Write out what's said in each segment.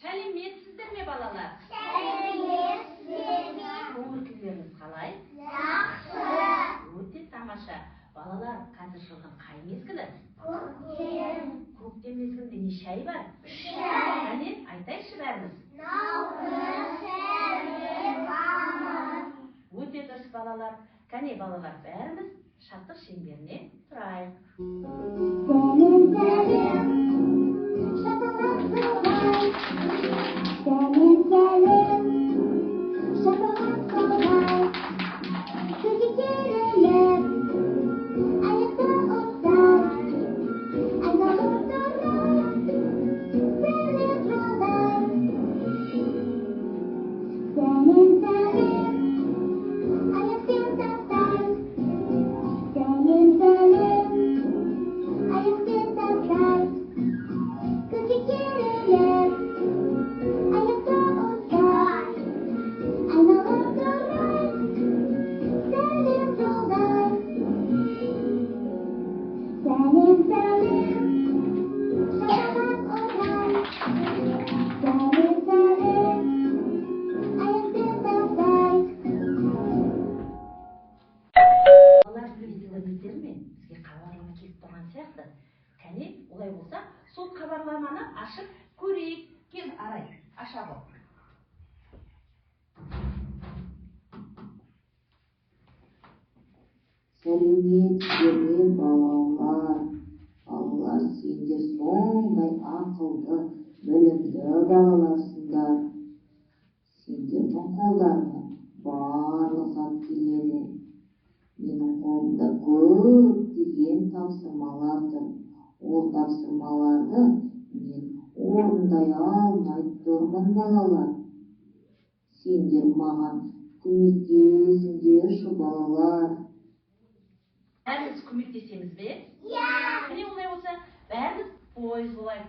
Сәлеметсіздер ме, балалар? Сәлеметсіздер. Көңіл-күйлеріңіз қалай? Жақсы. Өте тамаша. Балалар, қазір жылдың қай мезгілі? Көктем. Көктем мезгілінде неше ай бар? 3 ай. Кәне, айтайықшы бәріміз. Наурыз, сәуір, мамыр. Өте дұрыс, балалар. Кәне, балалар, бәріміз шаттық шеңберіне тұрайық. Сәлем, сәлем. Шапалақ солай. Сәлем, сәлем. Шапалақ солай. Көзі керілер. Аяқты ұстар. Айналып тұрар. Сәлем жолдар. Сәлем, сәлем. Аяқпен тастар. Сәлем, сәлем. Аяқпен тастар. Көзі керілер. Аяқты ұстар. Айналып тұрар. Сәлем жолдар. Сәлем, сәлем. Шапалақ ұрар. Сәлем, сәлем. Аяқпен тастар. Балалар, білесіздер ме? Бізге хабарлама келіп тұрған сияқты. Кәне, олай болса, сол хабарламаны ашып көрейік. Кел, Арай, аша ғой. Сәлеметсіздер балалар. Балалар, сендер сондай ақылды, білімді балаларсыңдар. Сендердің қолдарына барлық зат келеді. Менің қолымда көптеген тапсырмалар тұр. Ол тапсырмаларды мен орындай алмай тұрмын, балалар. Сендер маған көмектесіңдерші, балалар. Бәріміз көмектесеміз бе? Міне олай болса, бәріміз пойыз болайық.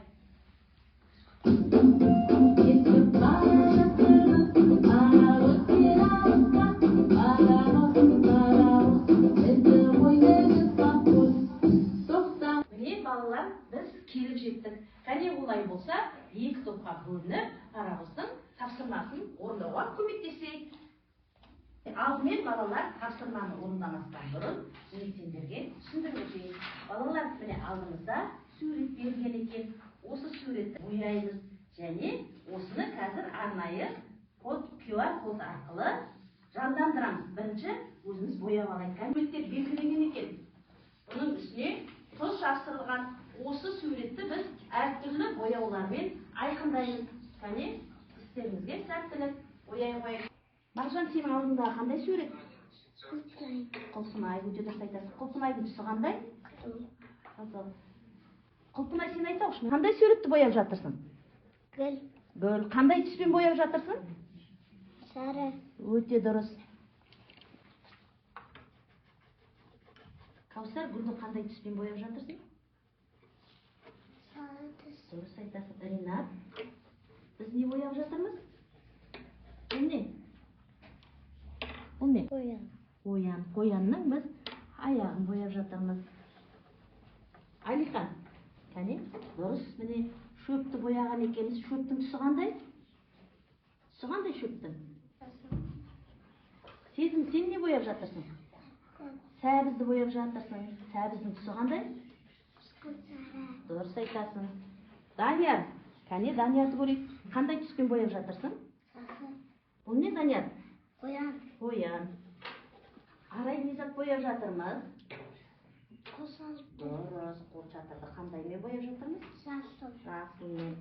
Міне балалар, біз келіп жеттік. Кәне олай болса, екі топқа бөлініп, паровоздың тапсырмасын орындауға көмектесейік. Алдымен балалар тапсырманы орындамастан бұрын мен сендерге түсіндіріп өтейін. Балалар, міне алдымызда сурет берілген екен. Осы суретті бояймыз және осыны қазір арнайы QR код арқылы жандандырамыз. Бірінші өзіміз бояп алайық. Суреттер белгіленген екен. Оның үстіне тұз жапсырылған. Осы суретті біз әртүрлі бояулармен айқындаймыз. Кәне, істеріңізге сәттілік. Бояй қойайық. Маржан, сенің алдыңдағы қандай сурет? Құлпынай, өте дұрыс айтасың. Құлпынайдың түсі қандай? Қызыл. Құлпынай, сен айтаушы, қандай суретті бояп жатырсың? Гүл. Гүл. Қандай түспен бояп жатырсың? Сары. Өте дұрыс. Каусар, гүлді қандай түспен бояп жатырсың? Сары түс. Дұрыс айтасың. Ринат, біз не бояп жатырмыз? Бұл не? Бұл не? Қоян. Қоян. Қоянның біз аяғын бояп жатырмыз. Алихан, кәне, дұрыс, міне шөпті бояған екенбіз. Шөптің түсі қандай? Түсі қандай шөптің? Сезім, сен не бояп жатырсың? Сәбізді бояп жатырсың. Сәбіздің түсі қандай? Дұрыс айтасың. Данияр, кәне, Даниярды көрейік. Қандай түспен бояп жатырсың? Бұл не, Данияр? Қоян. Қоян. Арай, не зат бояп жатырмыз? Қосал. Дұрыс, қолшатырды қандаймен бояп жатырмыз? Жасыл. Жасылмен.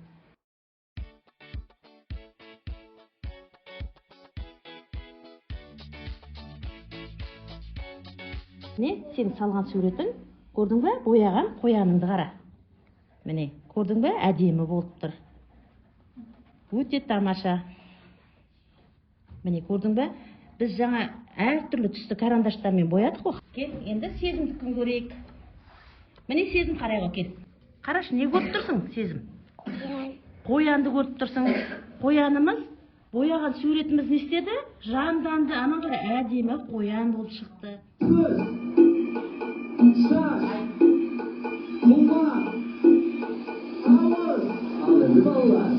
Не, сен салған суретін көрдің бе? Бояған қояныңды қара. Міне, көрдің бе? Әдемі болып тұр. Өте тамаша. Міне, көрдің бе? Біз жаңа әртүрлі түсті карандаштармен боядық қой. Кел, енді Сезімдікін көрейік. Міне, Сезім, қарай ғой, кел. Қарашы, не көріп тұрсың, Сезім? Қоян. Қоянды көріп тұрсың. Қоянымыз бояған суретіміз не істеді? Жанданды, анаң қарай әдемі қоян болып шықты. Шаш, құлма, ауыз, алды балалар,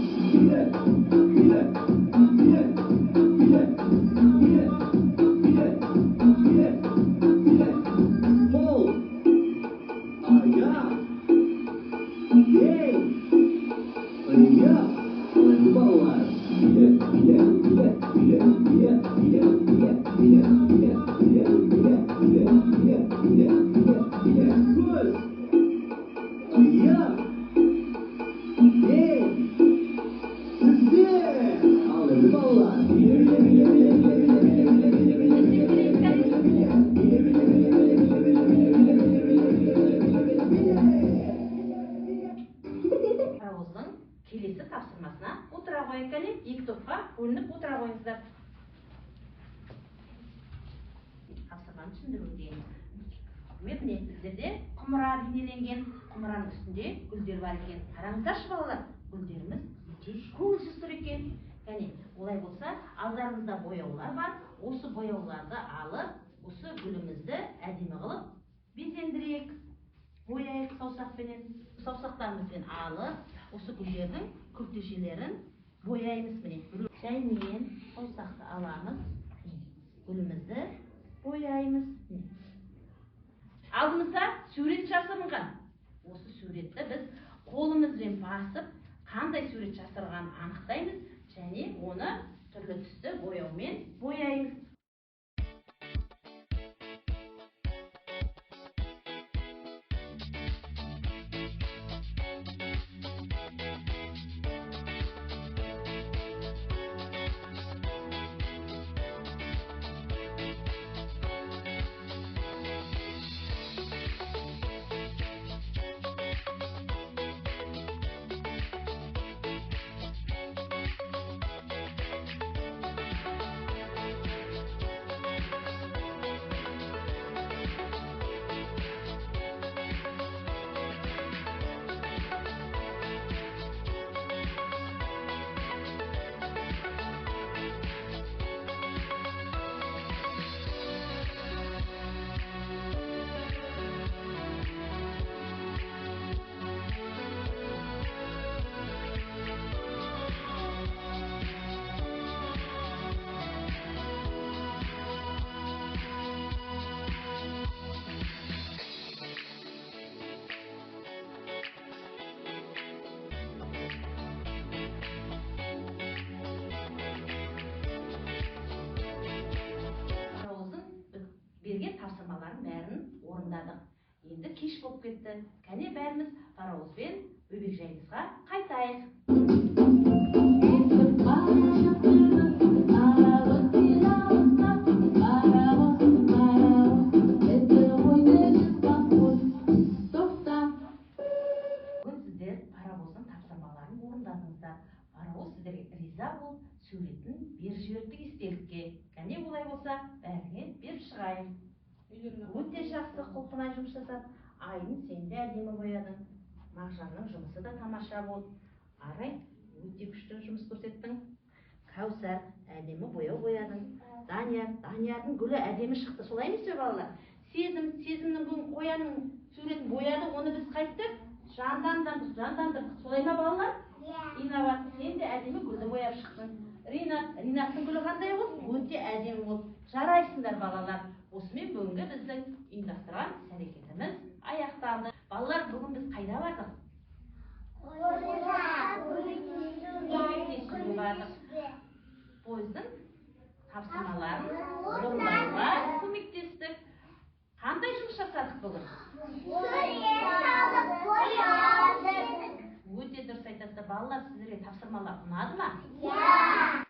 келесі тапсырмасына отыра қояйық. Кәне, екі топқа бөлініп отыра қойыңыздар. Тапсырманы түсіндірудеміз. Міне біздерде құмыра бейнеленген, құмыраның үстінде гүлдер бар екен. Қараңыздаршы балалар, гүлдеріміз өте көңілсіз тұр екен. Кәне, олай болса, алдарыңызда бояулар бар. Осы бояуларды алып, осы гүлімізді әдемі қылып безендірейік. Бояйық саусақпенен. Саусақтарымызбен алып, осы гүлдердің күртешелерін бояймыз. Міне, шаймен саусақты аламыз, гүлімізді бояймыз. Алдымызда сурет жасырынған. Осы суретті біз қолымызбен басып, қандай сурет жасырғанын анықтаймыз, және оны түрлі түсті бояумен бояймыз. Берген тапсырмаларын бәрін орындадық. Енді кеш болып кетті. Кәне бәріміз паровозбен бөбекжайымызға қайтайық. Бүгін сіздер паровоздың тапсырмаларын орындадыңыздар. Паровоз сіздерге риза болып, суретін беріп жіберді естелікке. Кәне олай болса, бәріңе беріп шығайын. Өте жақсы құлқынай жұмыс жасап, Айдын сен де әдемі боядың. Мағжанның жұмысы да тамаша болды. Арай, өте күшті жұмыс көрсеттің. Кәусар, әдемі бояу боядың. Даниярдың гүлі әдемі шықты. Солай емес пе балалар? Сезімнің бүгін қоянның суретін бояды, оны біз қайттық, жандандырдық. Солай ма балалар? Инабат, сен де әдемі гүлді бояп шықтың. Ринаттың гүлі қандай болды? Өте әдемі болды. Жарайсыңдар балалар. Осымен бүгінгі біздің ұйымдастырған іс-әрекетіміз аяқталды. Балалар, бүгін біз қайда бардық? Көмектесуге бардық. Пойыздың тапсырмаларын орындауға көмектестік. Қандай жұмыс жасадық бүгін? Өте дұрыс айтасыздар. Балалар, сіздерге тапсырмалар ұнады ма?